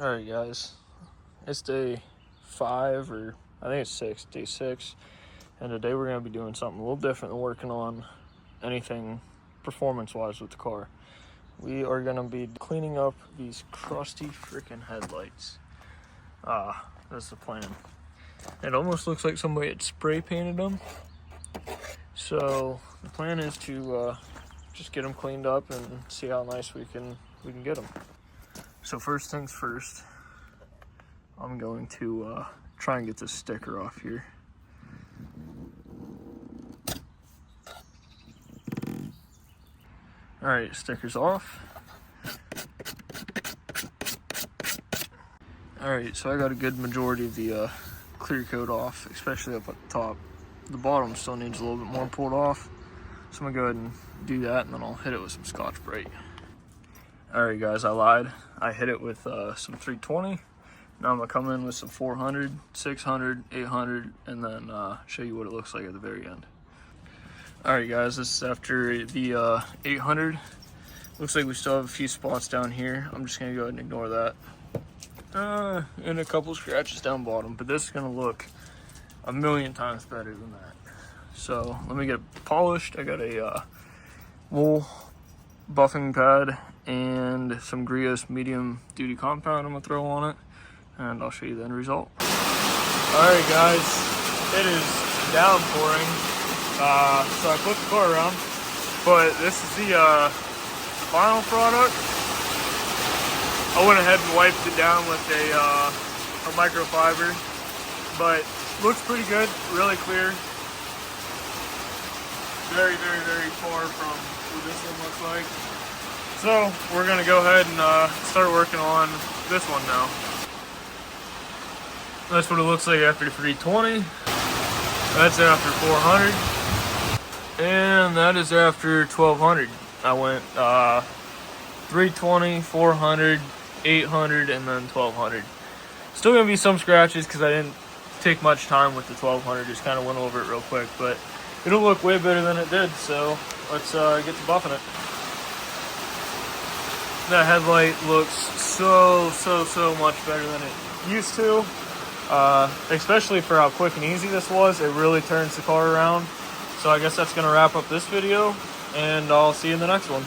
Alright guys, it's day 5 or I think it's 6, day 6, and today we're going to be doing something a little different than working on anything performance-wise with the car. We are going to be cleaning up these crusty freaking headlights. That's the plan. It almost looks like somebody had spray painted them. So the plan is to just get them cleaned up and see how nice we can get them. So first things first, I'm going to try and get this sticker off here. All right, sticker's off. All right, so I got a good majority of the clear coat off, especially up at the top. The bottom still needs a little bit more pulled off. So I'm gonna go ahead and do that, and then I'll hit it with some Scotch-Brite. All right, guys, I lied. I hit it with some 320. Now I'm gonna come in with some 400, 600, 800, and then show you what it looks like at the very end. All right, guys, this is after the 800. Looks like we still have a few spots down here. I'm just gonna go ahead and ignore that. And a couple scratches down bottom, but this is gonna look a million times better than that. So let me get it polished. I got a wool buffing pad and some Grios medium duty compound I'm gonna throw on it, and I'll show you the end result. All right, guys, it is downpouring, so I put the car around, but this is the final product. I went ahead and wiped it down with a microfiber, but looks pretty good, really clear. Very, very, very far from what this one looks like. So we're gonna go ahead and start working on this one now. That's what it looks like after 320. That's after 400. And that is after 1200. I went 320, 400, 800, and then 1200. Still gonna be some scratches because I didn't take much time with the 1200, just kind of went over it real quick, but it'll look way better than it did, so let's get to buffing it. That headlight looks so much better than it used to, especially for how quick and easy this was. It really turns the car around. So I guess that's going to wrap up this video, and I'll see you in the next one.